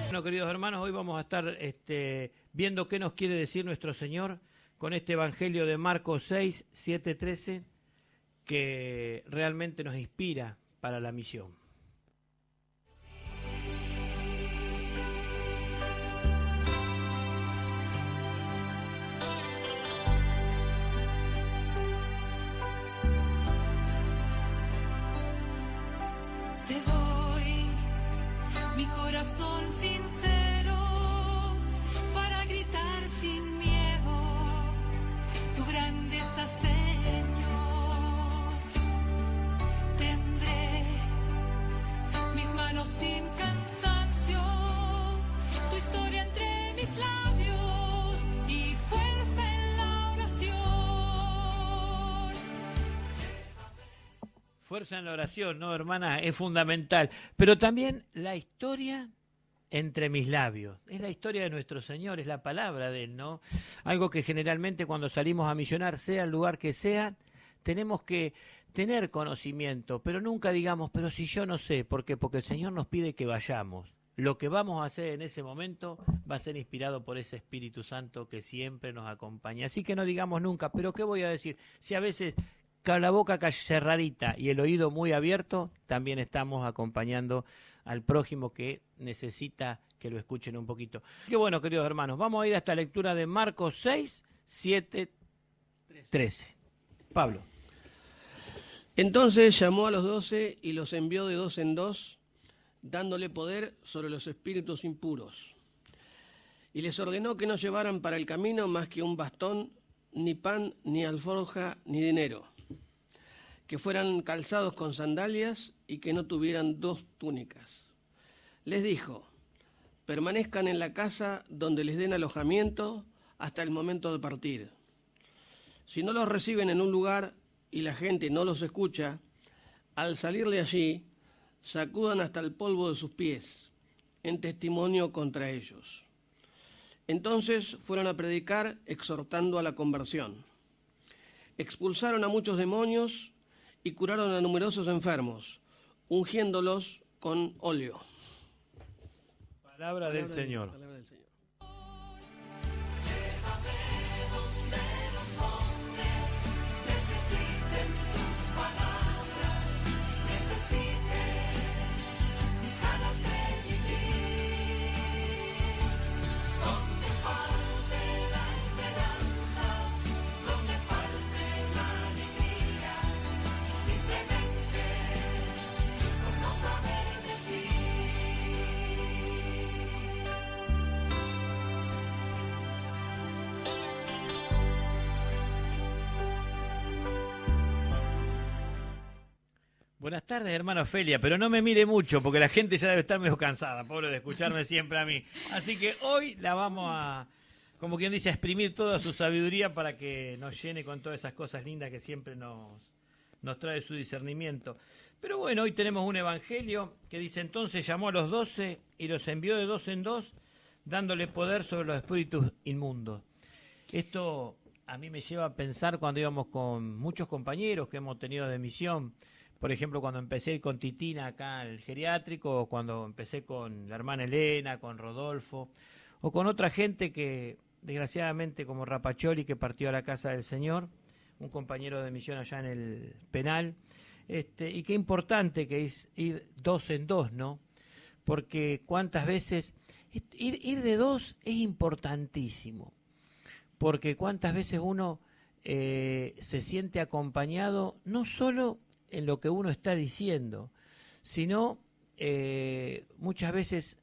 Bueno, queridos hermanos, hoy vamos a estar viendo qué nos quiere decir nuestro Señor con este Evangelio de Marcos 6, 7, 13, que realmente nos inspira para la misión. Te doy mi corazón sincero para gritar sin miedo tu grandeza, Señor. Tendré mis manos sin cansancio, tu historia entre mis labios y fuerza en la oración. Fuerza en la oración, ¿no, hermana? Es fundamental. Pero también la historia entre mis labios. Es la historia de nuestro Señor, es la palabra de Él, ¿no? Algo que generalmente cuando salimos a misionar, sea el lugar que sea, tenemos que tener conocimiento, pero nunca digamos, pero si yo no sé. ¿Por qué? Porque el Señor nos pide que vayamos. Lo que vamos a hacer en ese momento va a ser inspirado por ese Espíritu Santo que siempre nos acompaña. Así que no digamos nunca, pero ¿qué voy a decir? Si a veces con la boca cerradita y el oído muy abierto, también estamos acompañando al prójimo que necesita que lo escuchen un poquito. Qué bueno, queridos hermanos, vamos a ir a esta lectura de Marcos 6, 7, 13. Pablo. Entonces llamó a los 12 y los envió de dos en dos, dándole poder sobre los espíritus impuros. Y les ordenó que no llevaran para el camino más que un bastón, ni pan, ni alforja, ni dinero, que fueran calzados con sandalias y que no tuvieran dos túnicas. Les dijo: permanezcan en la casa donde les den alojamiento hasta el momento de partir. Si no los reciben en un lugar y la gente no los escucha, al salir de allí, sacudan hasta el polvo de sus pies, en testimonio contra ellos. Entonces fueron a predicar exhortando a la conversión. Expulsaron a muchos demonios y curaron a numerosos enfermos, ungiéndolos con óleo. Palabra del Señor. Palabra del Señor. Llévame donde los hombres necesiten tus palabras, necesiten mis ganas de vivir. Donde falte la esperanza, donde falte la alegría, simplemente por no saber de ti. Buenas tardes, hermano Ofelia, pero no me mire mucho porque la gente ya debe estar medio cansada, pobre, de escucharme siempre a mí. Así que hoy la vamos a, como quien dice, a exprimir toda su sabiduría para que nos llene con todas esas cosas lindas que siempre nos trae su discernimiento. Pero bueno, hoy tenemos un evangelio que dice: entonces llamó a los 12 y los envió de dos en dos, dándole poder sobre los espíritus inmundos. Esto a mí me lleva a pensar cuando íbamos con muchos compañeros que hemos tenido de misión. Por ejemplo, cuando empecé con Titina acá al geriátrico, o cuando empecé con la hermana Elena, con Rodolfo, o con otra gente que, desgraciadamente, como Rapacholi, que partió a la casa del Señor, un compañero de misión allá en el penal, y qué importante que es ir dos en dos, ¿no? Porque cuántas veces, ir de dos es importantísimo, porque cuántas veces uno se siente acompañado, no solo en lo que uno está diciendo, sino muchas veces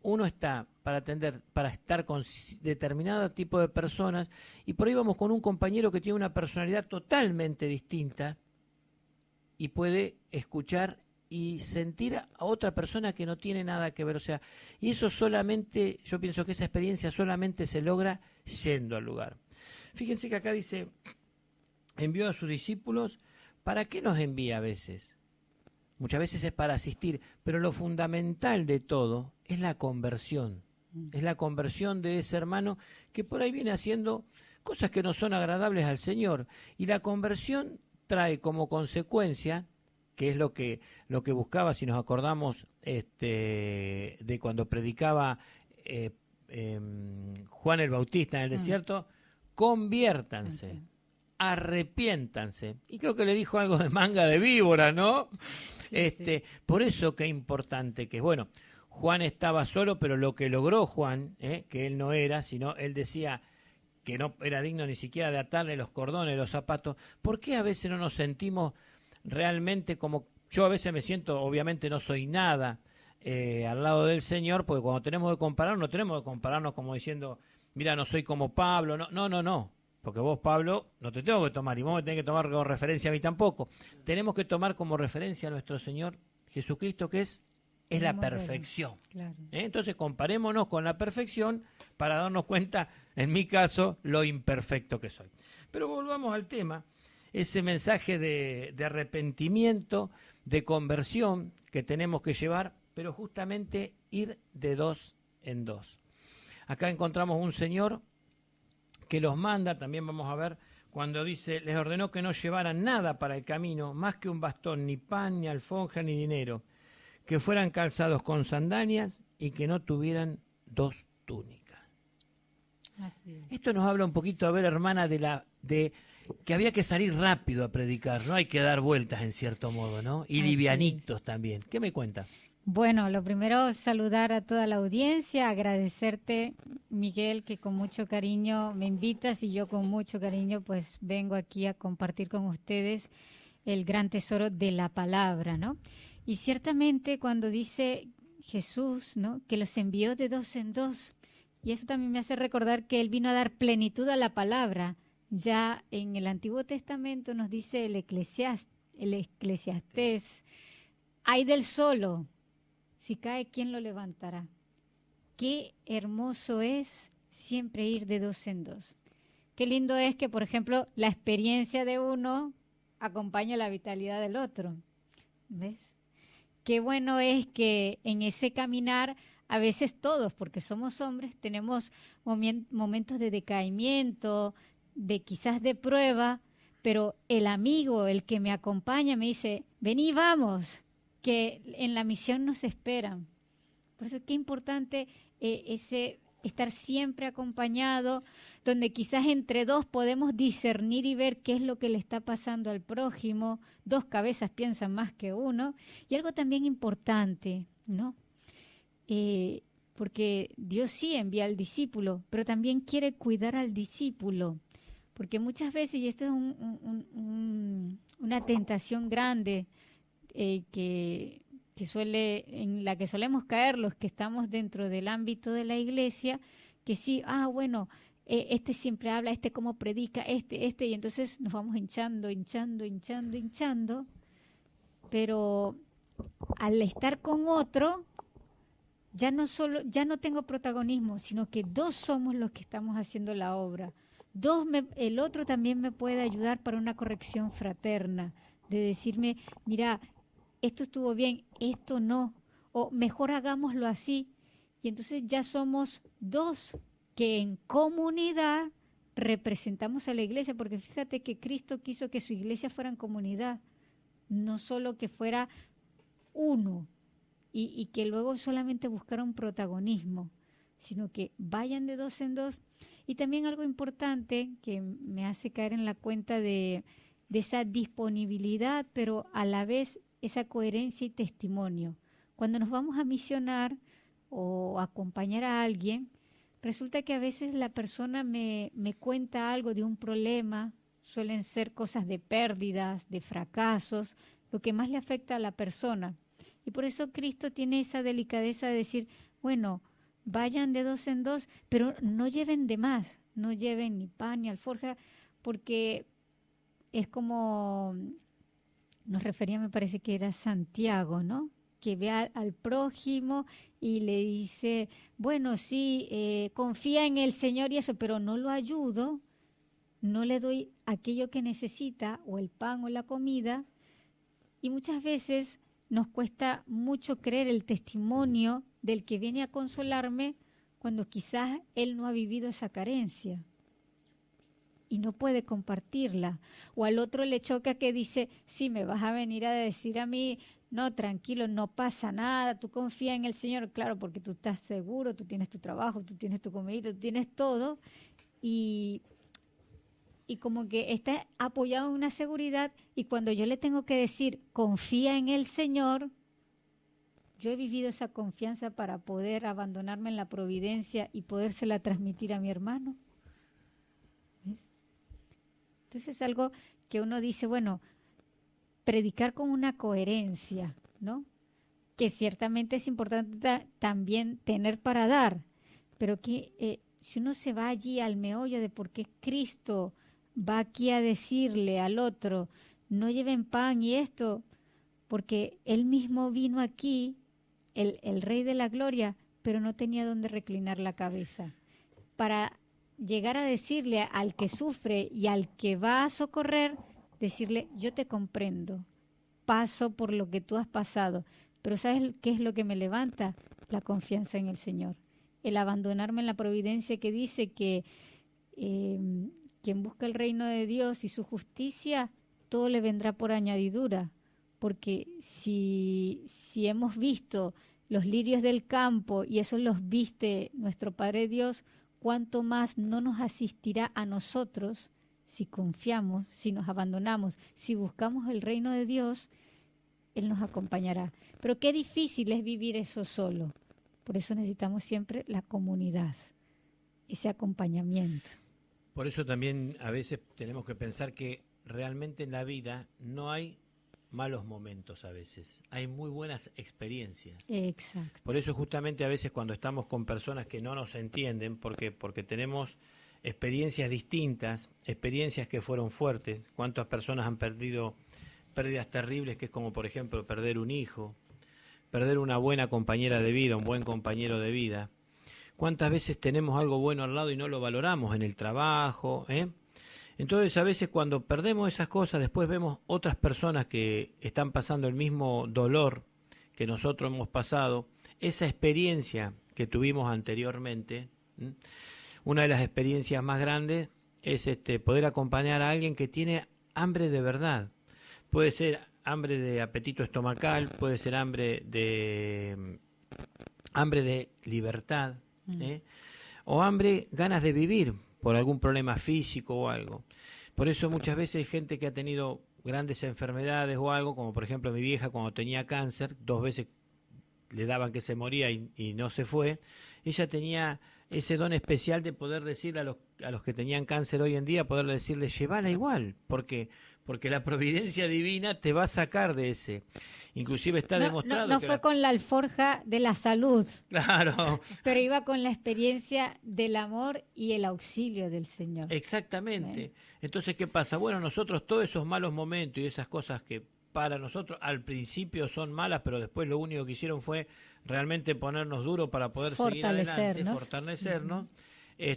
uno está para atender, para estar con determinado tipo de personas, y por ahí vamos con un compañero que tiene una personalidad totalmente distinta y puede escuchar y sentir a otra persona que no tiene nada que ver. O sea, y eso solamente, yo pienso que esa experiencia solamente se logra yendo al lugar. Fíjense que acá dice: envió a sus discípulos. ¿Para qué nos envía a veces? Muchas veces es para asistir, pero lo fundamental de todo es la conversión. Es la conversión de ese hermano que por ahí viene haciendo cosas que no son agradables al Señor. Y la conversión trae como consecuencia que es lo que buscaba, si nos acordamos de cuando predicaba Juan el Bautista en el desierto, conviértanse, arrepiéntanse. Y creo que le dijo algo de manga de víbora, ¿no? Sí. Por eso qué importante que es. Bueno, Juan estaba solo, pero lo que logró Juan, que él no era, sino él decía que no era digno ni siquiera de atarle los cordones, los zapatos. ¿Por qué a veces no nos sentimos realmente como... Yo a veces me siento, obviamente no soy nada al lado del Señor, porque cuando tenemos que compararnos, no tenemos que compararnos como diciendo, mira, no soy como Pablo. No. Porque vos, Pablo, no te tengo que tomar, y vos me tenés que tomar como referencia a mí tampoco. Tenemos que tomar como referencia a nuestro Señor Jesucristo, que es la perfección. Claro. Entonces comparémonos con la perfección para darnos cuenta, en mi caso, lo imperfecto que soy. Pero volvamos al tema, ese mensaje de arrepentimiento, de conversión que tenemos que llevar, pero justamente ir de dos en dos. Acá encontramos un Señor que los manda, también vamos a ver, cuando dice, les ordenó que no llevaran nada para el camino, más que un bastón, ni pan, ni alforja, ni dinero, que fueran calzados con sandalias y que no tuvieran 2 túnicas. Así es. Esto nos habla un poquito, a ver, hermana, de que había que salir rápido a predicar, no hay que dar vueltas en cierto modo, ¿no? Y Así livianitos también. ¿Qué me cuenta? Bueno, lo primero, saludar a toda la audiencia, agradecerte, Miguel, que con mucho cariño me invitas y yo con mucho cariño pues vengo aquí a compartir con ustedes el gran tesoro de la palabra, ¿no? Y ciertamente cuando dice Jesús, ¿no?, que los envió de dos en dos, y eso también me hace recordar que Él vino a dar plenitud a la palabra. Ya en el Antiguo Testamento nos dice el Eclesiastés, ay del solo, si cae, ¿quién lo levantará? Qué hermoso es siempre ir de dos en dos. Qué lindo es que, por ejemplo, la experiencia de uno acompaña la vitalidad del otro. ¿Ves? Qué bueno es que en ese caminar, a veces todos, porque somos hombres, tenemos momentos de decaimiento, de quizás de prueba, pero el amigo, el que me acompaña, me dice, vení, vamos, que en la misión nos esperan. Por eso qué importante ese estar siempre acompañado, donde quizás entre dos podemos discernir y ver qué es lo que le está pasando al prójimo. 2 cabezas piensan más que uno. Y algo también importante, ¿no? Porque Dios sí envía al discípulo, pero también quiere cuidar al discípulo. Porque muchas veces, y esto es una tentación grande, en la que solemos caer los que estamos dentro del ámbito de la iglesia, que sí, bueno, este siempre habla, este cómo predica, y entonces nos vamos hinchando, pero al estar con otro, ya no tengo protagonismo, sino que 2 somos los que estamos haciendo la obra. El otro también me puede ayudar para una corrección fraterna, de decirme, mira, esto estuvo bien, esto no, o mejor hagámoslo así. Y entonces ya somos 2 que en comunidad representamos a la iglesia, porque fíjate que Cristo quiso que su iglesia fuera en comunidad, no solo que fuera uno, y que luego solamente buscara un protagonismo, sino que vayan de 2 en 2. Y también algo importante que me hace caer en la cuenta de esa disponibilidad, pero a la vez esa coherencia y testimonio. Cuando nos vamos a misionar o acompañar a alguien, resulta que a veces la persona me cuenta algo de un problema, suelen ser cosas de pérdidas, de fracasos, lo que más le afecta a la persona. Y por eso Cristo tiene esa delicadeza de decir, bueno, vayan de 2 en 2, pero no lleven de más, no lleven ni pan ni alforja, porque es como nos refería, me parece que era Santiago, ¿no?, que ve al prójimo y le dice, bueno, sí, confía en el Señor y eso, pero no lo ayudo, no le doy aquello que necesita, o el pan o la comida. Y muchas veces nos cuesta mucho creer el testimonio del que viene a consolarme cuando quizás él no ha vivido esa carencia. y no puede compartirla. O al otro le choca que dice, sí, me vas a venir a decir a mí, no, tranquilo, no pasa nada, tú confía en el Señor, claro, porque tú estás seguro, tú tienes tu trabajo, tú tienes tu comida, tú tienes todo, y como que está apoyado en una seguridad, y cuando yo le tengo que decir, confía en el Señor, yo he vivido esa confianza para poder abandonarme en la providencia y podérsela transmitir a mi hermano. ¿Ves? Entonces es algo que uno dice, bueno, predicar con una coherencia, ¿no? Que ciertamente es importante también tener para dar, pero que si uno se va allí al meollo de por qué Cristo va aquí a decirle al otro, no lleven pan y esto, porque Él mismo vino aquí, el Rey de la Gloria, pero no tenía dónde reclinar la cabeza. Para llegar a decirle al que sufre y al que va a socorrer, decirle, yo te comprendo, paso por lo que tú has pasado, pero ¿sabes qué es lo que me levanta? La confianza en el Señor. El abandonarme en la providencia que dice que quien busca el reino de Dios y su justicia, todo le vendrá por añadidura. Porque si hemos visto los lirios del campo y esos los viste nuestro Padre Dios, ¿cuánto más no nos asistirá a nosotros si confiamos, si nos abandonamos, si buscamos el reino de Dios? Él nos acompañará. Pero qué difícil es vivir eso solo. Por eso necesitamos siempre la comunidad, ese acompañamiento. Por eso también a veces tenemos que pensar que realmente en la vida no hay malos momentos a veces, hay muy buenas experiencias. Exacto. Por eso justamente a veces cuando estamos con personas que no nos entienden, porque tenemos experiencias distintas, experiencias que fueron fuertes, cuántas personas han perdido pérdidas terribles, que es como por ejemplo perder un hijo, perder una buena compañera de vida, un buen compañero de vida. ¿Cuántas veces tenemos algo bueno al lado y no lo valoramos en el trabajo? Entonces a veces cuando perdemos esas cosas, después vemos otras personas que están pasando el mismo dolor que nosotros hemos pasado, esa experiencia que tuvimos anteriormente. Una de las experiencias más grandes es poder acompañar a alguien que tiene hambre de verdad. Puede ser hambre de apetito estomacal, puede ser hambre de libertad, o hambre, ganas de vivir por algún problema físico o algo. Por eso muchas veces hay gente que ha tenido grandes enfermedades o algo, como por ejemplo mi vieja cuando tenía cáncer, 2 veces le daban que se moría y no se fue. Ella tenía ese don especial de poder decirle a los que tenían cáncer hoy en día, poder decirles, llévala igual, porque la providencia divina te va a sacar de ese. Inclusive está demostrado no que fue con la alforja de la salud, Claro, pero iba con la experiencia del amor y el auxilio del Señor. exactamente. Entonces, ¿qué pasa? Bueno, nosotros todos esos malos momentos y esas cosas que para nosotros al principio son malas, pero después lo único que hicieron fue realmente ponernos duro para poder seguir adelante, fortalecernos.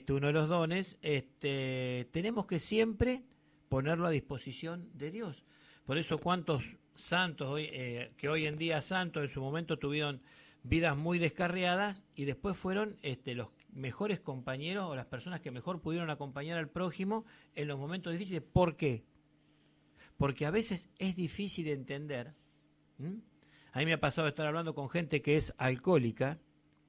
Uno de los dones, tenemos que siempre ponerlo a disposición de Dios. Por eso cuántos santos hoy, que hoy en día santos en su momento tuvieron vidas muy descarriadas y después fueron los mejores compañeros o las personas que mejor pudieron acompañar al prójimo en los momentos difíciles. ¿Por qué? Porque a veces es difícil entender. A mí me ha pasado estar hablando con gente que es alcohólica,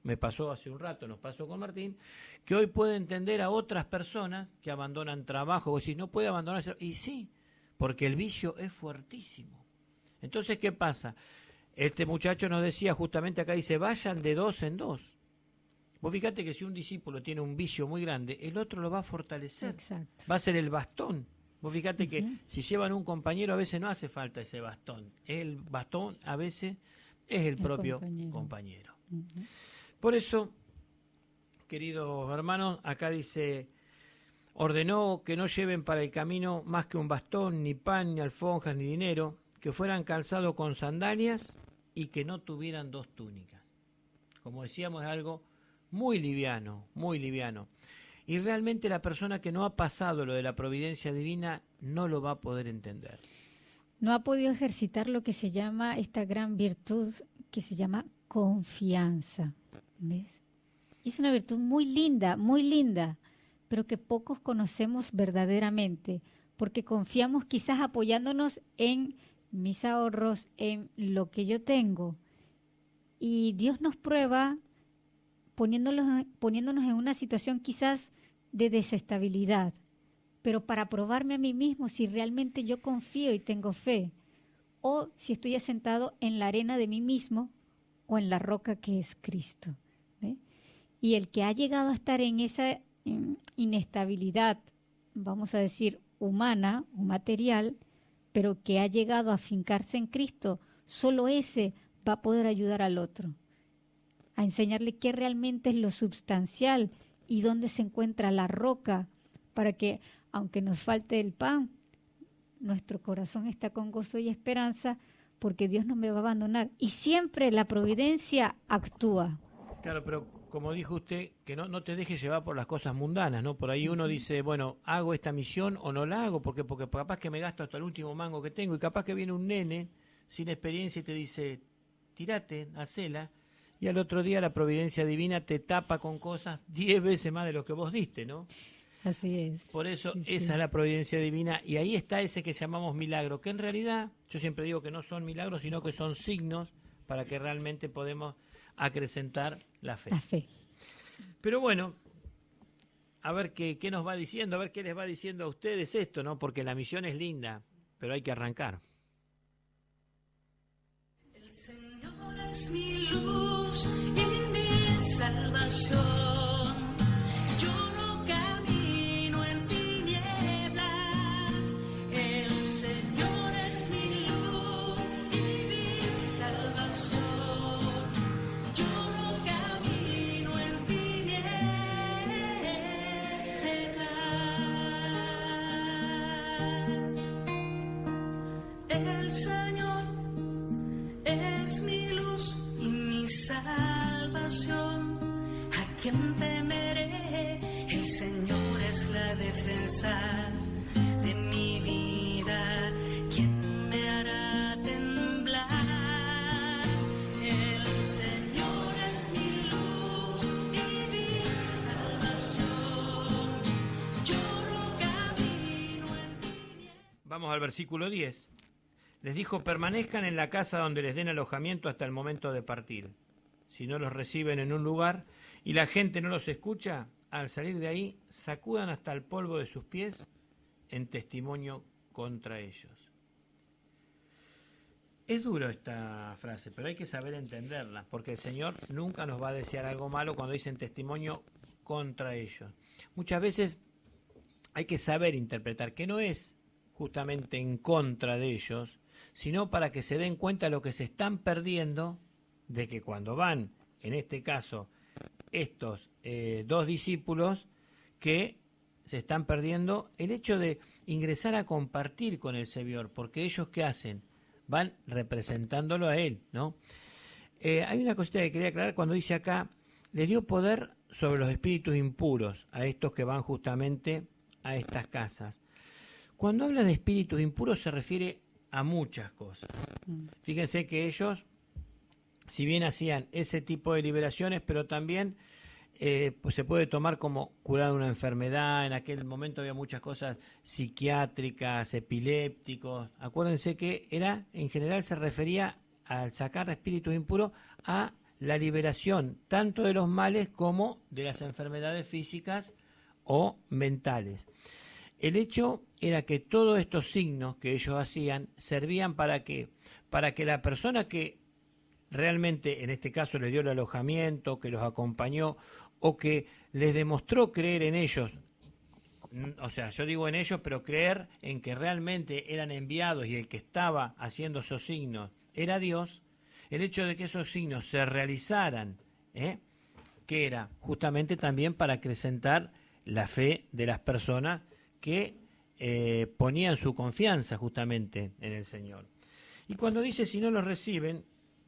me pasó hace un rato, nos pasó con Martín, que hoy puede entender a otras personas que abandonan trabajo, o si no puede abandonarse, y sí, porque el vicio es fuertísimo. Entonces, ¿qué pasa? Este muchacho nos decía justamente acá, dice, vayan de 2 en 2. Vos fíjate que si un discípulo tiene un vicio muy grande, el otro lo va a fortalecer, Exacto. va a ser el bastón. Vos fíjate que si llevan un compañero a veces no hace falta ese bastón. El bastón a veces es el propio compañero. Por eso, queridos hermanos, acá dice, ordenó que no lleven para el camino más que un bastón, ni pan, ni alforjas, ni dinero, que fueran calzados con sandalias y que no tuvieran 2 túnicas. Como decíamos, es algo muy liviano, muy liviano. Y realmente la persona que no ha pasado lo de la providencia divina no lo va a poder entender. No ha podido ejercitar lo que se llama esta gran virtud que se llama confianza. ¿Ves? Y es una virtud muy linda, pero que pocos conocemos verdaderamente, porque confiamos quizás apoyándonos en mis ahorros, en lo que yo tengo. Y Dios nos prueba poniéndonos en una situación quizás de desestabilidad, pero para probarme a mí mismo si realmente yo confío y tengo fe, o si estoy asentado en la arena de mí mismo o en la roca que es Cristo. ¿Ve? Y el que ha llegado a estar en esa inestabilidad, vamos a decir, humana o material, pero que ha llegado a afincarse en Cristo, solo ese va a poder ayudar al otro, a enseñarle qué realmente es lo substancial y dónde se encuentra la roca, para que, aunque nos falte el pan, nuestro corazón está con gozo y esperanza, porque Dios no me va a abandonar. Y siempre la providencia actúa. Claro, pero como dijo usted, que no te dejes llevar por las cosas mundanas, ¿no? Por ahí uno dice, bueno, ¿hago esta misión o no la hago? Porque capaz que me gasto hasta el último mango que tengo, y capaz que viene un nene sin experiencia y te dice, tírate, hacela, y al otro día la providencia divina te tapa con cosas 10 veces más de lo que vos diste, ¿no? Así es. Por eso Sí, esa sí. es la providencia divina, y ahí está ese que llamamos milagro, que en realidad yo siempre digo que no son milagros, sino que son signos para que realmente podemos acrecentar la fe. La fe. Pero bueno, a ver qué nos va diciendo, a ver qué les va diciendo a ustedes esto, ¿no? Porque la misión es linda, pero hay que arrancar. El Señor es mi luz y mi salvación. Yo no camino en tinieblas. El Señor es mi luz y mi salvación. Yo no camino en tinieblas. El Señor es mi luz y mi salvación. ¿A quién temeré? El Señor es la defensa de mi vida. ¿Quién me hará temblar? El Señor es mi luz y mi salvación. Yo no camino en tinieblas. Vamos al versículo 10. Les dijo, permanezcan en la casa donde les den alojamiento hasta el momento de partir. Si no los reciben en un lugar y la gente no los escucha, al salir de ahí, sacudan hasta el polvo de sus pies en testimonio contra ellos. Es duro esta frase, pero hay que saber entenderla, porque el Señor nunca nos va a desear algo malo cuando dice en testimonio contra ellos. Muchas veces hay que saber interpretar que no es justamente en contra de ellos, sino para que se den cuenta lo que se están perdiendo, de que cuando van, en este caso, estos dos discípulos, que se están perdiendo el hecho de ingresar a compartir con el Señor, porque ellos ¿qué hacen? Van representándolo a Él, ¿no? Hay una cosita que quería aclarar cuando dice acá, le dio poder sobre los espíritus impuros a estos que van justamente a estas casas. Cuando habla de espíritus impuros se refiere a muchas cosas. Fíjense que ellos, si bien hacían ese tipo de liberaciones, pero también pues se puede tomar como curar una enfermedad. En aquel momento había muchas cosas psiquiátricas, epilépticos. Acuérdense que en general se refería al sacar espíritus impuros a la liberación tanto de los males como de las enfermedades físicas o mentales. El hecho era que todos estos signos que ellos hacían servían para que la persona que realmente en este caso les dio el alojamiento, que los acompañó o que les demostró creer en ellos, o sea, yo digo en ellos, pero creer en que realmente eran enviados y el que estaba haciendo esos signos era Dios, el hecho de que esos signos se realizaran, que era justamente también para acrecentar la fe de las personas que ponían su confianza justamente en el Señor. Y cuando dice si no los reciben,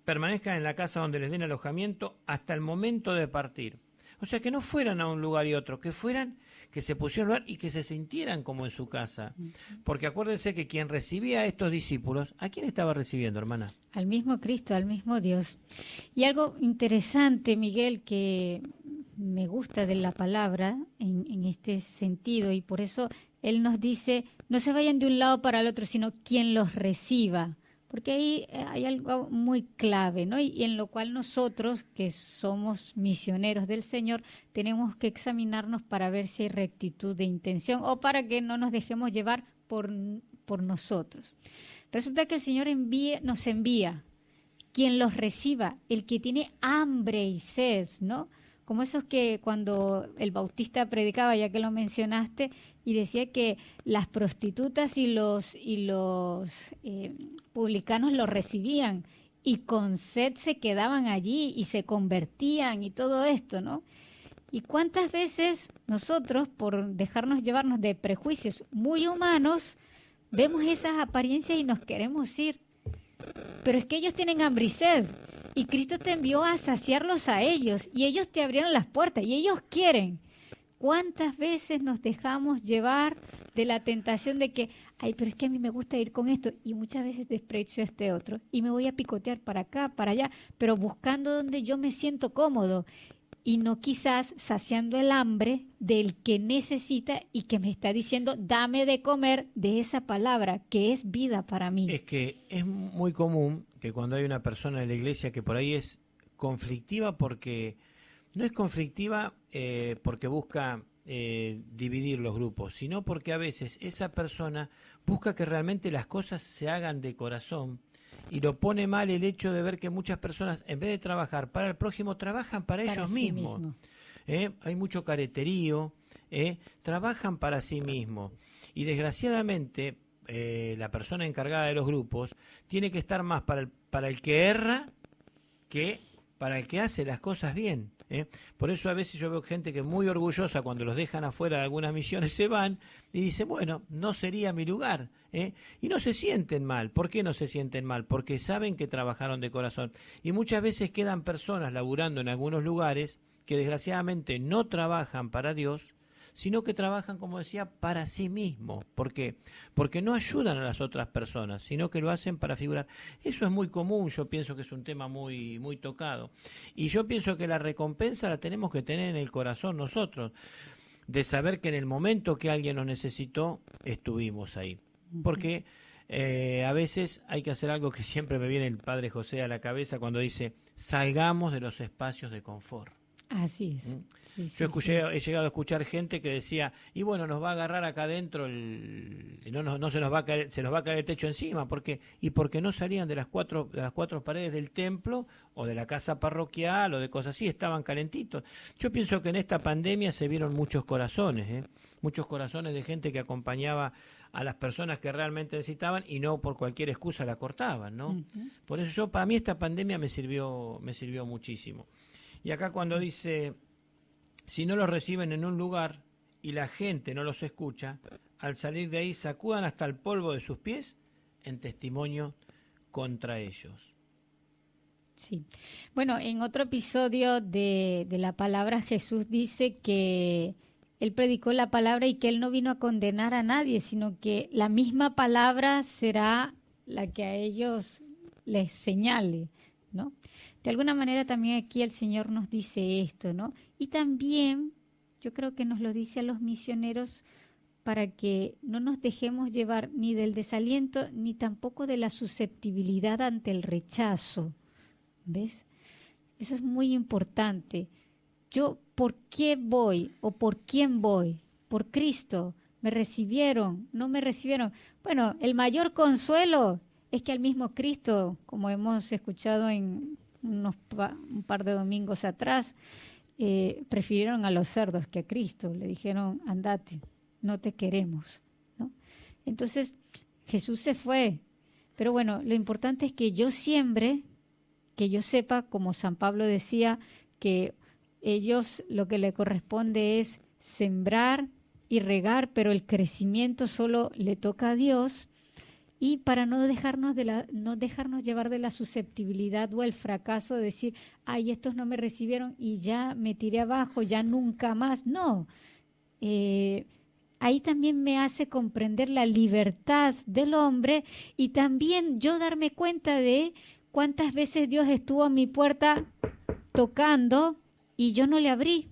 permanezcan en la casa donde les den alojamiento hasta el momento de partir. O sea, que no fueran a un lugar y otro, que se pusieran a lugar y que se sintieran como en su casa. Porque acuérdense que quien recibía a estos discípulos, ¿a quién estaba recibiendo, hermana? Al mismo Cristo, al mismo Dios. Y algo interesante, Miguel, que me gusta de la palabra en este sentido, y por eso Él nos dice, no se vayan de un lado para el otro, sino quien los reciba. Porque ahí hay algo muy clave, ¿no? Y en lo cual nosotros, que somos misioneros del Señor, tenemos que examinarnos para ver si hay rectitud de intención o para que no nos dejemos llevar por nosotros. Resulta que el Señor nos envía quien los reciba, el que tiene hambre y sed, ¿no? Como esos que cuando el Bautista predicaba, ya que lo mencionaste, y decía que las prostitutas y los publicanos lo recibían y con sed se quedaban allí y se convertían y todo esto, ¿no? Y cuántas veces nosotros, por dejarnos llevarnos de prejuicios muy humanos, vemos esas apariencias y nos queremos ir. Pero es que ellos tienen hambre y sed. Y Cristo te envió a saciarlos a ellos. Y ellos te abrieron las puertas. Y ellos quieren. ¿Cuántas veces nos dejamos llevar de la tentación de que, ay, pero es que a mí me gusta ir con esto? Y muchas veces desprecio a este otro. Y me voy a picotear para acá, para allá. Pero buscando donde yo me siento cómodo. Y no quizás saciando el hambre del que necesita y que me está diciendo, dame de comer de esa palabra que es vida para mí. Es que es muy común que cuando hay una persona en la iglesia que por ahí es conflictiva, porque no es conflictiva porque busca dividir los grupos, sino porque a veces esa persona busca que realmente las cosas se hagan de corazón. Y lo pone mal el hecho de ver que muchas personas, en vez de trabajar para el prójimo, trabajan para ellos sí mismos. mismo. Hay mucho careterío, trabajan para sí mismos. Y desgraciadamente, la persona encargada de los grupos tiene que estar más para el que erra que para el que hace las cosas bien. Por eso a veces yo veo gente que es muy orgullosa cuando los dejan afuera de algunas misiones, se van y dicen, bueno, no sería mi lugar. Y no se sienten mal. ¿Por qué no se sienten mal? Porque saben que trabajaron de corazón. Y muchas veces quedan personas laburando en algunos lugares que desgraciadamente no trabajan para Dios, sino que trabajan, como decía, para sí mismos. ¿Por qué? Porque no ayudan a las otras personas, sino que lo hacen para figurar. Eso es muy común, yo pienso que es un tema muy, muy tocado. Y yo pienso que la recompensa la tenemos que tener en el corazón nosotros, de saber que en el momento que alguien nos necesitó, estuvimos ahí. Porque a veces hay que hacer algo que siempre me viene el Padre José a la cabeza cuando dice, salgamos de los espacios de confort. Así es. Sí, Yo he llegado a escuchar gente que decía, y bueno, nos va a agarrar acá adentro, no se nos va a caer, se nos va a caer el techo encima, porque no salían de las cuatro paredes del templo o de la casa parroquial o de cosas así, estaban calentitos. Yo pienso que en esta pandemia se vieron muchos corazones de gente que acompañaba a las personas que realmente necesitaban y no por cualquier excusa la cortaban, ¿no? Uh-huh. Por eso para mí esta pandemia me sirvió muchísimo. Y acá cuando dice, si no los reciben en un lugar y la gente no los escucha, al salir de ahí sacudan hasta el polvo de sus pies en testimonio contra ellos. Sí. Bueno, en otro episodio de la palabra Jesús dice que Él predicó la palabra y que Él no vino a condenar a nadie, sino que la misma palabra será la que a ellos les señale, ¿no? De alguna manera también aquí el Señor nos dice esto, ¿no? Y también yo creo que nos lo dice a los misioneros para que no nos dejemos llevar ni del desaliento ni tampoco de la susceptibilidad ante el rechazo. ¿Ves? Eso es muy importante. Yo, ¿por qué voy o por quién voy? Por Cristo. ¿Me recibieron? ¿No me recibieron? Bueno, el mayor consuelo es que al mismo Cristo, como hemos escuchado en un par de domingos atrás, prefirieron a los cerdos que a Cristo. Le dijeron, andate, no te queremos, ¿no? Entonces, Jesús se fue. Pero bueno, lo importante es que yo siembre, que yo sepa, como San Pablo decía, que ellos lo que le corresponde es sembrar y regar, pero el crecimiento solo le toca a Dios. Y para no dejarnos llevar de la susceptibilidad o el fracaso de decir, ay, estos no me recibieron y ya me tiré abajo, ya nunca más. No, ahí también me hace comprender la libertad del hombre y también yo darme cuenta de cuántas veces Dios estuvo a mi puerta tocando y yo no le abrí.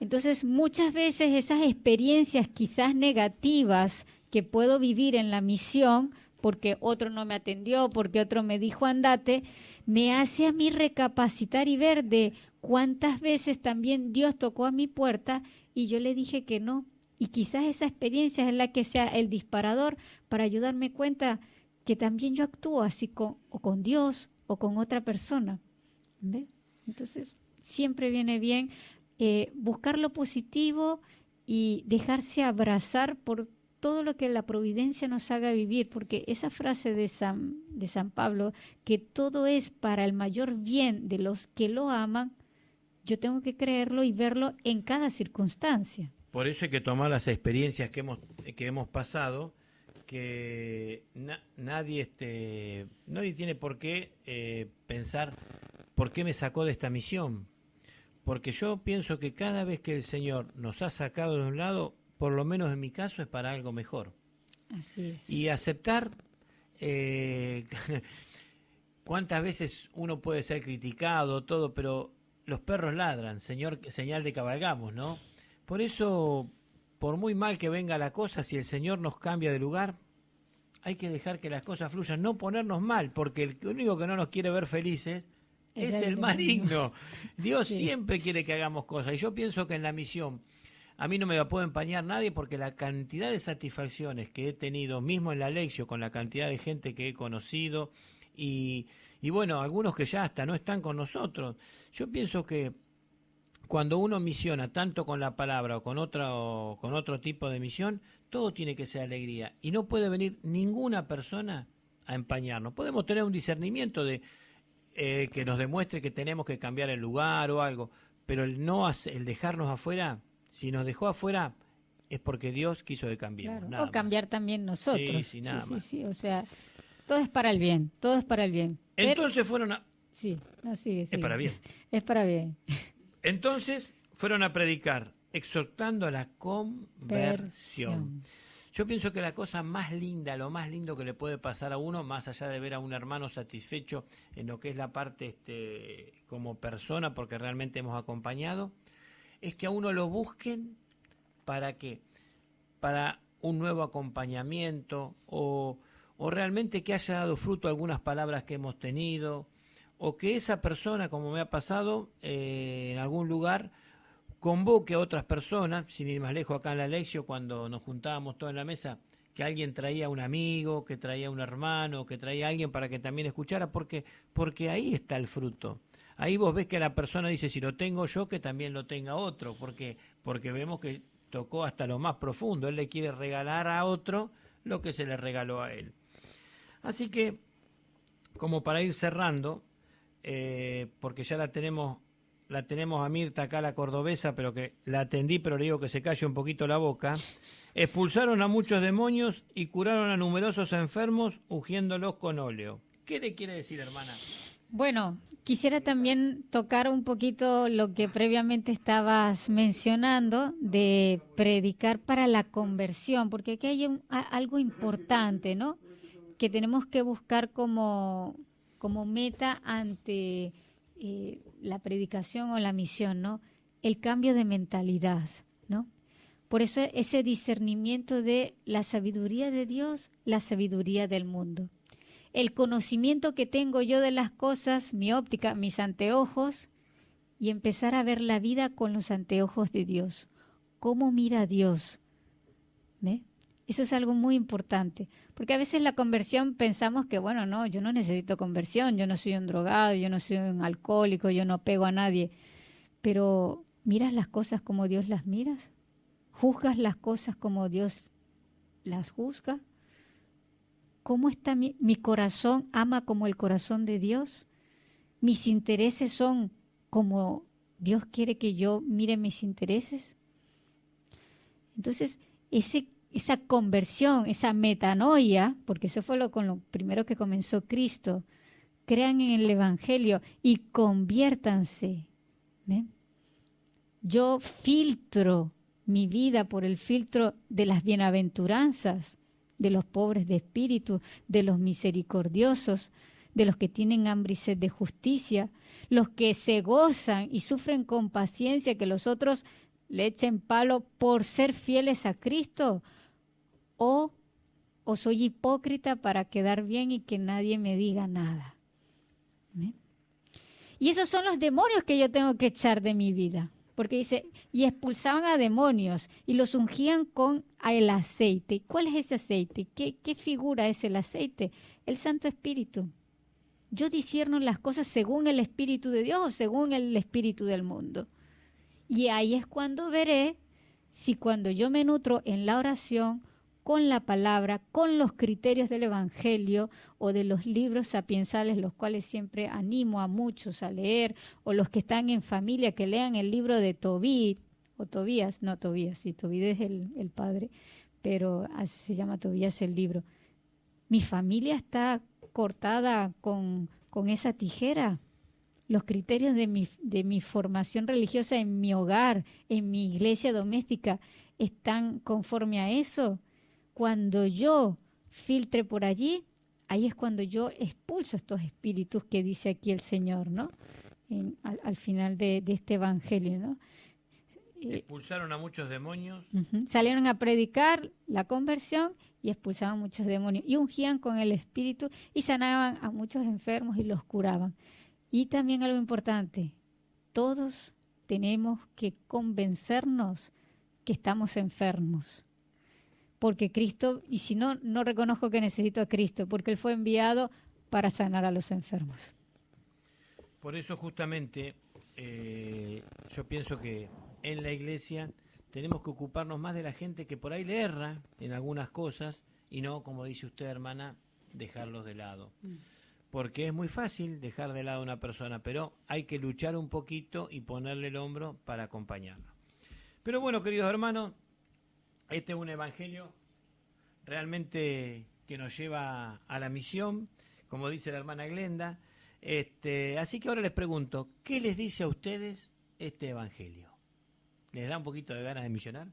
Entonces, muchas veces esas experiencias quizás negativas que puedo vivir en la misión, porque otro no me atendió, porque otro me dijo andate, me hace a mí recapacitar y ver de cuántas veces también Dios tocó a mi puerta y yo le dije que no. Y quizás esa experiencia es la que sea el disparador para ayudarme cuenta que también yo actúo así o con Dios o con otra persona. ¿Ve? Entonces, siempre viene bien buscar lo positivo y dejarse abrazar por todo lo que la providencia nos haga vivir, porque esa frase de San Pablo, que todo es para el mayor bien de los que lo aman, yo tengo que creerlo y verlo en cada circunstancia. Por eso hay que tomar las experiencias que hemos pasado, que nadie tiene por qué pensar por qué me sacó de esta misión. Porque yo pienso que cada vez que el Señor nos ha sacado de un lado, por lo menos en mi caso, es para algo mejor. Así es. Y aceptar cuántas veces uno puede ser criticado, todo, pero los perros ladran, señal de que cabalgamos, ¿no? Por eso, por muy mal que venga la cosa, si el Señor nos cambia de lugar, hay que dejar que las cosas fluyan, no ponernos mal, porque el único que no nos quiere ver felices es el maligno. Dios siempre quiere que hagamos cosas. Y yo pienso que en la misión, a mí no me la puede empañar nadie, porque la cantidad de satisfacciones que he tenido, mismo en la Lección, con la cantidad de gente que he conocido, y bueno, algunos que ya hasta no están con nosotros. Yo pienso que cuando uno misiona tanto con la palabra o con otro tipo de misión, todo tiene que ser alegría. Y no puede venir ninguna persona a empañarnos. Podemos tener un discernimiento de que nos demuestre que tenemos que cambiar el lugar o algo, pero el dejarnos afuera, si nos dejó afuera, es porque Dios quiso que cambiemos. Claro. O cambiar también nosotros. Sí, nada más. Sí, o sea, todo es para el bien, todo es para el bien. Entonces fueron a... Sí, no, sigue. Es para bien. Es para bien. Entonces fueron a predicar, exhortando a la conversión. Yo pienso que la cosa más linda, lo más lindo que le puede pasar a uno, más allá de ver a un hermano satisfecho en lo que es la parte como persona, porque realmente hemos acompañado, es que a uno lo busquen para un nuevo acompañamiento o realmente que haya dado fruto algunas palabras que hemos tenido, o que esa persona, como me ha pasado en algún lugar, convoque a otras personas, sin ir más lejos acá en la Lección, cuando nos juntábamos todos en la mesa, que alguien traía un amigo, que traía un hermano, que traía a alguien para que también escuchara, porque ahí está el fruto. Ahí vos ves que la persona dice, si lo tengo yo, que también lo tenga otro, porque vemos que tocó hasta lo más profundo. Él le quiere regalar a otro lo que se le regaló a él. Así que, como para ir cerrando, porque ya la tenemos a Mirta acá, la cordobesa, pero que la atendí, pero le digo que se calle un poquito la boca. Expulsaron a muchos demonios y curaron a numerosos enfermos, ungiéndolos con óleo. ¿Qué le quiere decir, hermana? Bueno, quisiera también tocar un poquito lo que previamente estabas mencionando de predicar para la conversión, porque aquí hay algo importante, ¿no? Que tenemos que buscar como meta ante la predicación o la misión, ¿no? El cambio de mentalidad, ¿no? Por eso ese discernimiento de la sabiduría de Dios, la sabiduría del mundo. El conocimiento que tengo yo de las cosas, mi óptica, mis anteojos, y empezar a ver la vida con los anteojos de Dios. ¿Cómo mira Dios? ¿Ve? Eso es algo muy importante, porque a veces la conversión pensamos que, bueno, no, yo no necesito conversión, yo no soy un drogado, yo no soy un alcohólico, yo no pego a nadie, pero ¿miras las cosas como Dios las mira? ¿Juzgas las cosas como Dios las juzga? ¿Cómo está mi corazón? ¿Ama como el corazón de Dios? ¿Mis intereses son como Dios quiere que yo mire mis intereses? Entonces, esa conversión, esa metanoia, porque eso fue con lo primero que comenzó Cristo, crean en el Evangelio y conviértanse. ¿Ven? Yo filtro mi vida por el filtro de las bienaventuranzas, de los pobres de espíritu, de los misericordiosos, de los que tienen hambre y sed de justicia. los que se gozan y sufren con paciencia que los otros le echen palo por ser fieles a Cristo, o soy hipócrita para quedar bien y que nadie me diga nada. ¿Amén? Y esos son los demonios que yo tengo que echar de mi vida. Porque dice, y expulsaban a demonios y los ungían con el aceite. ¿Cuál es ese aceite? ¿Qué figura es el aceite? El Santo Espíritu. Yo discierno las cosas según el Espíritu de Dios o según el Espíritu del mundo. Y ahí es cuando veré si cuando yo me nutro en la oración, con la palabra, con los criterios del Evangelio o de los libros sapiensales, los cuales siempre animo a muchos a leer, o los que están en familia que lean el libro de Tobit, o Tobías, no Tobías, sí, Tobit es el padre, pero se llama Tobías el libro. Mi familia está cortada con esa tijera. Los criterios de mi formación religiosa en mi hogar, en mi iglesia doméstica, están conforme a eso. Cuando yo filtre por allí, ahí es cuando yo expulso estos espíritus que dice aquí el Señor, ¿no? Al final de este evangelio, ¿no? Expulsaron a muchos demonios. Salieron a predicar la conversión y expulsaban muchos demonios. Y ungían con el espíritu y sanaban a muchos enfermos y los curaban. Y también algo importante, todos tenemos que convencernos que estamos enfermos. Porque Cristo, y si no, no reconozco que necesito a Cristo, porque Él fue enviado para sanar a los enfermos. Por eso justamente yo pienso que en la iglesia tenemos que ocuparnos más de la gente que por ahí le erra en algunas cosas y no, como dice usted, hermana, dejarlos de lado. Porque es muy fácil dejar de lado a una persona, pero hay que luchar un poquito y ponerle el hombro para acompañarlo. Pero bueno, queridos hermanos, este es un evangelio realmente que nos lleva a la misión, como dice la hermana Glenda. Así que ahora les pregunto, ¿qué les dice a ustedes este evangelio? ¿Les da un poquito de ganas de misionar?